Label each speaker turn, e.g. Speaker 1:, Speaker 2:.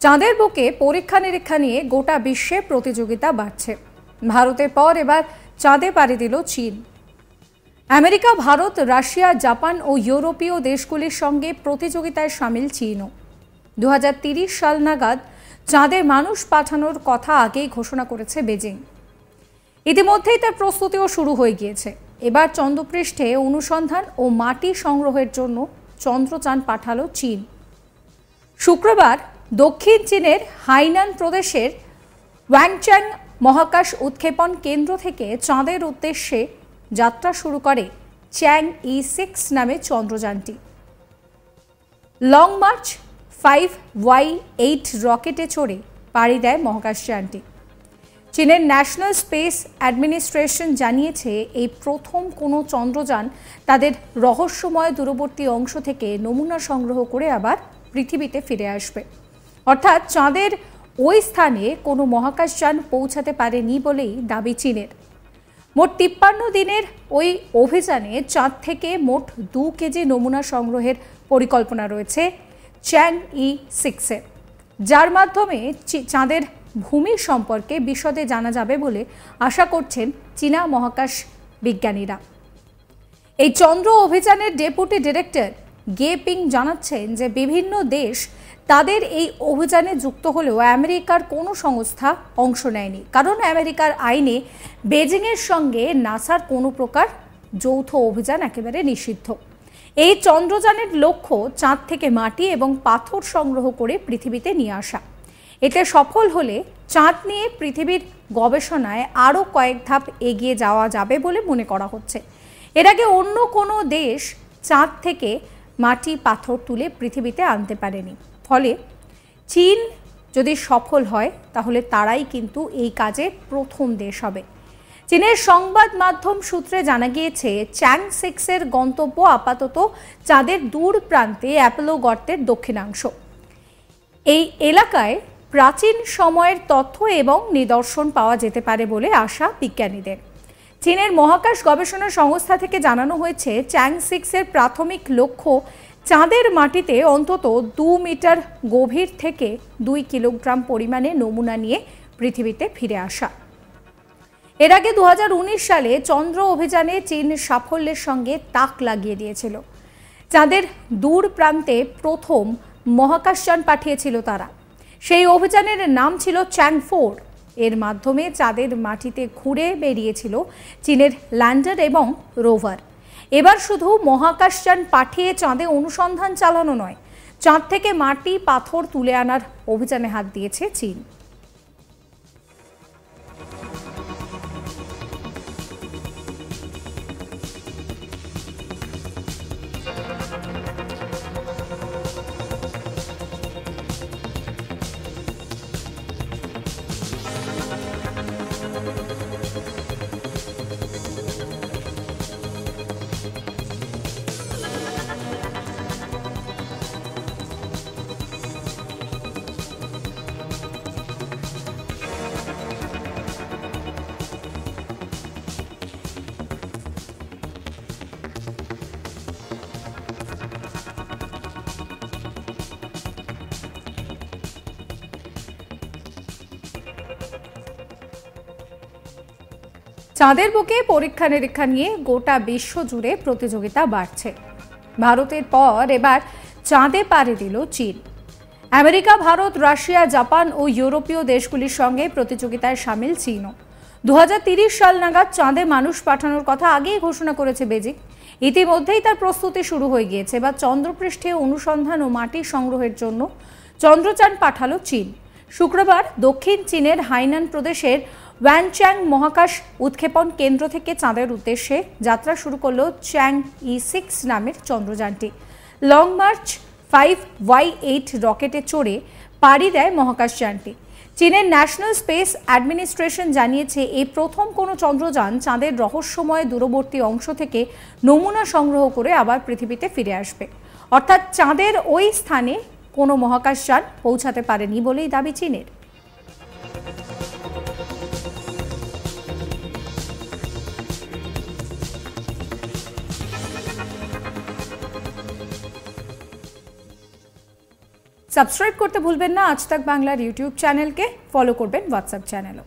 Speaker 1: চাঁদের বুকে পরীক্ষা নিরীক্ষা নিয়ে গোটা বিশ্বে প্রতিযোগিতা বাড়ছে। ভারতের পর এবার চাঁদে পাড়ি দিল চীন। আমেরিকা, ভারত, রাশিয়া, জাপান ও ইউরোপীয় দেশগুলির সঙ্গে প্রতিযোগিতায় সামিল চীনও। 2030 সাল নাগাদ চাঁদে মানুষ পাঠানোর কথা আগেই ঘোষণা করেছে বেজিং। ইতিমধ্যেই তার প্রস্তুতিও শুরু হয়ে গিয়েছে। এবার চন্দ্রপৃষ্ঠে অনুসন্ধান ও মাটি সংগ্রহের জন্য চন্দ্রযান পাঠালো চীন। শুক্রবার দক্ষিণ চীনের হাইনান প্রদেশের ওয়াংচ্যাং মহাকাশ উৎক্ষেপণ কেন্দ্র থেকে চাঁদের উদ্দেশ্যে যাত্রা শুরু করে চ্যাং-ই-6 নামে চন্দ্রযানটি। লং মার্চ 5Y8 রকেটে চড়ে পাড়ি দেয় মহাকাশযানটি। চীনের ন্যাশনাল স্পেস অ্যাডমিনিস্ট্রেশন জানিয়েছে, এই প্রথম কোনো চন্দ্রযান তাদের রহস্যময় দূরবর্তী অংশ থেকে নমুনা সংগ্রহ করে আবার পৃথিবীতে ফিরে আসবে। অর্থাৎ চাঁদের ওই স্থানে কোনো মহাকাশযান পৌঁছাতে পারেনি বলেই দাবি চীনের। মোট 53 দিনের ওই অভিযানে চাঁদ থেকে মোট 2 কেজি নমুনা সংগ্রহের পরিকল্পনা রয়েছে চ্যাং-ই-6-এর, যার মাধ্যমে চাঁদের ভূমি সম্পর্কে বিশদে জানা যাবে বলে আশা করছেন চীনা মহাকাশ বিজ্ঞানীরা। এই চন্দ্র অভিযানের ডেপুটি ডিরেক্টর গে পিং জানাচ্ছেন যে বিভিন্ন দেশ তাদের এই অভিযানে যুক্ত হলেও আমেরিকার কোনো সংস্থা অংশ নেয়নি, কারণ আমেরিকার আইনে বেজিংয়ের সঙ্গে নাসার কোনো প্রকার যৌথ অভিযান একেবারে নিষিদ্ধ। এই চন্দ্রযানের লক্ষ্য চাঁদ থেকে মাটি এবং পাথর সংগ্রহ করে পৃথিবীতে নিয়ে আসা। এতে সফল হলে চাঁদ নিয়ে পৃথিবীর গবেষণায় আরও কয়েক ধাপ এগিয়ে যাওয়া যাবে বলে মনে করা হচ্ছে। এর আগে অন্য কোনো দেশ চাঁদ থেকে মাটি পাথর তুলে পৃথিবীতে আনতে পারেনি। ফলে চীন যদি সফল হয় তাহলে তারাই কিন্তু এই কাজে প্রথম দেশ হবে। চীনের সংবাদ মাধ্যম সূত্রে জানা গিয়েছে, চ্যাং-6-এর গন্তব্য আপাতত চাঁদের দূর প্রান্তে অ্যাপোলো গর্তের দক্ষিণাংশ। এই এলাকায় প্রাচীন সময়ের তথ্য এবং নিদর্শন পাওয়া যেতে পারে বলে আশা বিজ্ঞানীদের। চীনের মহাকাশ গবেষণা সংস্থা থেকে জানানো হয়েছে, চ্যাং-6-এর প্রাথমিক লক্ষ্য চাঁদের মাটিতে অন্তত 2 মিটার গভীর থেকে 2 কিলোগ্রাম পরিমাণে নমুনা নিয়ে পৃথিবীতে ফিরে আসা। এর আগে 2019 সালে চন্দ্র অভিযানে চীন সাফল্যের সঙ্গে তাক লাগিয়ে দিয়েছিল। চাঁদের দূর প্রান্তে প্রথম মহাকাশযান পাঠিয়েছিল তারা। সেই অভিযানের নাম ছিল চ্যাং-4। এর মাধ্যমে চাঁদের মাটিতে ঘুরে বেরিয়েছিল চীনের ল্যান্ডার এবং রোভার। এবার শুধু মহাকাশযান পাঠিয়ে চাঁদে অনুসন্ধান চালানো নয়, চাঁদ থেকে মাটি পাথর তুলে আনার অভিযানে হাত দিয়েছে চীন। চাঁদের বুকে পরীক্ষা নিরীক্ষা নিয়ে গোটা বিশ্ব জুড়ে প্রতিযোগিতা বাড়ছে। ভারতের পর এবার চাঁদে পাড়ি দিল চীন। আমেরিকা, ভারত, রাশিয়া, জাপান ও ইউরোপীয় দেশগুলির সঙ্গে প্রতিযোগিতায় সামিল চীনও। 2030 সাল নাগাদ চাঁদে মানুষ পাঠানোর কথা আগেই ঘোষণা করেছে বেজিং। ইতিমধ্যেই তার প্রস্তুতি শুরু হয়ে গিয়েছে। এবার চন্দ্রপৃষ্ঠে অনুসন্ধান ও মাটি সংগ্রহের জন্য চন্দ্রযান পাঠালো চীন। শুক্রবার দক্ষিণ চীনের হাইনান প্রদেশের ওয়াংচ্যাং মহাকাশ উৎক্ষেপণ কেন্দ্র থেকে চাঁদের উদ্দেশ্যে যাত্রা শুরু করল চ্যাং-ই-6 নামের চন্দ্রযানটি। লং মার্চ 5Y8 রকেটে চড়ে পাড়ি দেয় মহাকাশযানটি। চীনের ন্যাশনাল স্পেস অ্যাডমিনিস্ট্রেশন জানিয়েছে, এই প্রথম কোনো চন্দ্রযান চাঁদের রহস্যময় দূরবর্তী অংশ থেকে নমুনা সংগ্রহ করে আবার পৃথিবীতে ফিরে আসবে। অর্থাৎ চাঁদের ওই স্থানে কোনো মহাকাশযান পৌঁছাতে পারেনি বলেই দাবি চীনের। সাবস্ক্রাইব করতে ভুলবেন না আজ তাক বাংলার ইউটিউব চ্যানেলকে, ফলো করবেন হোয়াটসঅ্যাপ চ্যানেলও।